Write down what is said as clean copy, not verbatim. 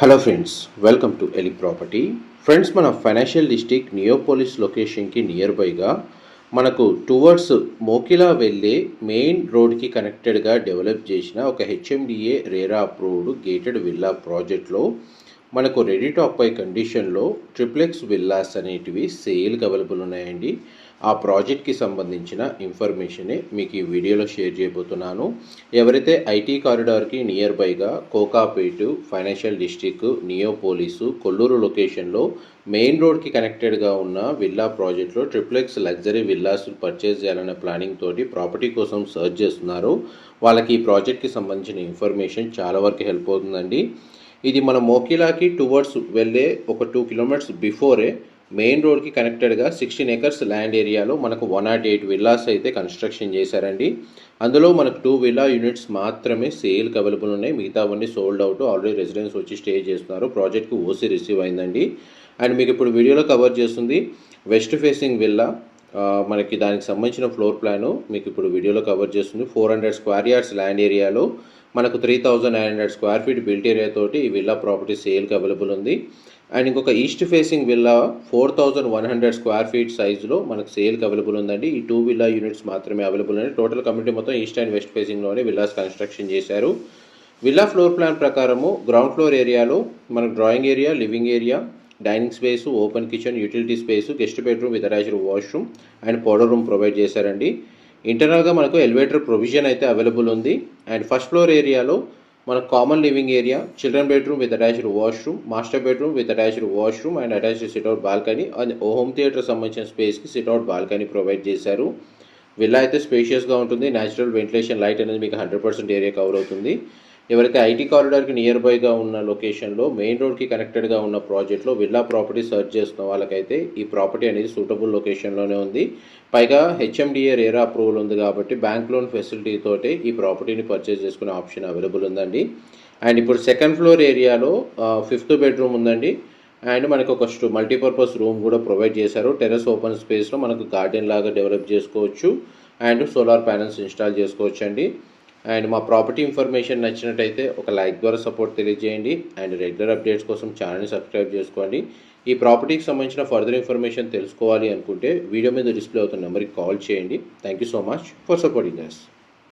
Hello friends, welcome to Eli property. Friends, మన financial district Neopolis లొకేషన్కి near బైగా మనకు టువర్డ్స్ మోకిలా వెళ్ళే మెయిన్ రోడ్కి కనెక్టెడ్గా డెవలప్ చేసిన ఒక HMDA RERA approved gated villa ప్రాజెక్ట్లో మనకు రెడీ టు ఆక్యుపై కండిషన్లో ట్రిప్లెక్స్ విల్లాస్ అనేటివి సేల్కి అవైలబుల్ ఉన్నాయండి. ఆ ప్రాజెక్ట్కి సంబంధించిన ఇన్ఫర్మేషనే మీకు ఈ వీడియోలో షేర్ చేయబోతున్నాను. ఎవరైతే ఐటీ కారిడార్కి నియర్ బైగా కోకాపేటు, ఫైనాన్షియల్ డిస్ట్రిక్ట్, నియోపోలిసు, కొల్లూరు లొకేషన్లో మెయిన్ రోడ్కి కనెక్టెడ్గా ఉన్న విల్లా ప్రాజెక్ట్లో ట్రిప్లెక్స్ లగ్జరీ విల్లాస్ పర్చేజ్ చేయాలనే ప్లానింగ్ తోటి ప్రాపర్టీ కోసం సర్చ్ చేస్తున్నారు. వాళ్ళకి ఈ ప్రాజెక్ట్కి సంబంధించిన ఇన్ఫర్మేషన్ చాలా వరకు హెల్ప్ అవుతుందండి. ఇది మన మోకిలాకి టువర్డ్స్ వెళ్ళే ఒక 2 కిలోమీటర్స్ బిఫోరే మెయిన్ రోడ్కి కనెక్టెడ్గా 16 ఎకర్స్ ల్యాండ్ ఏరియాలో మనకు 108 విల్లాస్ అయితే కన్స్ట్రక్షన్ చేశారండి. అందులో మనకు 2 విల్లా యూనిట్స్ మాత్రమే సేల్కి అవైలబుల్ ఉన్నాయి. మిగతావన్నీ సోల్డ్ అవుట్. ఆల్రెడీ రెసిడెన్స్ వచ్చి స్టే చేస్తున్నారు. ప్రాజెక్ట్కి ఓసీ రిసీవ్ అయిందండి. అండ్ మీకు ఇప్పుడు వీడియోలో కవర్ చేస్తుంది వెస్ట్ ఫేసింగ్ విల్లా. మనకి దానికి సంబంధించిన ఫ్లోర్ ప్లాను మీకు ఇప్పుడు వీడియోలో కవర్ చేస్తుంది. 400 స్క్వేర్ యార్డ్స్ ల్యాండ్ ఏరియాలో మనకు 3900 స్క్వేర్ ఫీట్ బిల్ట్ ఏరియా తోటి ఈ విల్లా ప్రాపర్టీ సేల్కి అవైలబుల్ ఉంది. అండ్ ఇంకొక east facing villa 4100 square feet సైజులో మనకు సేల్కి అవైలబుల్ ఉందండి. ఈ 2 విల్లా యూనిట్స్ మాత్రమే అవైలబుల్ ఉన్నాయి. టోటల్ కమ్యూనిటీ మొత్తం ఈస్ట్ అండ్ వెస్ట్ ఫేసింగ్లోనే విల్లాస్ కన్స్ట్రక్షన్ చేశారు. విల్లా ఫ్లోర్ ప్లాన్ ప్రకారము గ్రౌండ్ ఫ్లోర్ ఏరియాలో మనకు drawing area, living area, dining space, open kitchen, utility space, guest bedroom with attached washroom and powder room provide చేశారండి. ఇంటర్నల్గా మనకు elevator provision అయితే available ఉంది. అండ్ ఫస్ట్ ఫ్లోర్ ఏరియాలో మనకు common living area, children bedroom with attached washroom, master bedroom with attached washroom and attached sit-out balcony and home theatre సంబంధించిన స్పేస్కి sit-out balcony provide చేశారు. Villa అయితే స్పేషియస్గా ఉంటుంది. న్యాచురల్ వెంటిలేషన్, లైట్ అనేది మీకు 100% ఏరియా కవర్ అవుతుంది. ఎవరైతే ఐటీ కారిడార్కి నియర్ బైగా ఉన్న లొకేషన్లో మెయిన్ రోడ్కి కనెక్టెడ్గా ఉన్న ప్రాజెక్ట్లో విల్లా ప్రాపర్టీ సర్చ్ చేస్తున్న వాళ్ళకైతే ఈ ప్రాపర్టీ అనేది సూటబుల్ లొకేషన్లోనే ఉంది. పైగా హెచ్ఎండిఏ రేరా అప్రూవల్ ఉంది కాబట్టి బ్యాంక్ లోన్ ఫెసిలిటీ తోటి ఈ ప్రాపర్టీని పర్చేజ్ చేసుకునే ఆప్షన్ అవైలబుల్ ఉందండి. అండ్ ఇప్పుడు సెకండ్ ఫ్లోర్ ఏరియాలో 5th బెడ్రూమ్ ఉందండి. అండ్ మనకు ఒక మల్టీపర్పస్ రూమ్ కూడా ప్రొవైడ్ చేశారు. టెర్రస్ ఓపెన్ స్పేస్లో మనకు గార్డెన్ లాగా డెవలప్ చేసుకోవచ్చు అండ్ సోలార్ ప్యానల్స్ ఇన్స్టాల్ చేసుకోవచ్చు అండి. అండ్ మా ప్రాపర్టీ ఇన్ఫర్మేషన్ నచ్చినట్టయితే ఒక లైక్ ద్వారా సపోర్ట్ తెలియజేయండి. అండ్ రెగ్యులర్ అప్డేట్స్ కోసం ఛానల్ని సబ్స్క్రైబ్ చేసుకోండి. ఈ ప్రాపర్టీకి సంబంధించిన ఫర్దర్ ఇన్ఫర్మేషన్ తెలుసుకోవాలి అనుకుంటే వీడియో మీద డిస్ప్లే అవుతున్న నెంబర్కి కాల్ చేయండి. Thank you so much for supporting us.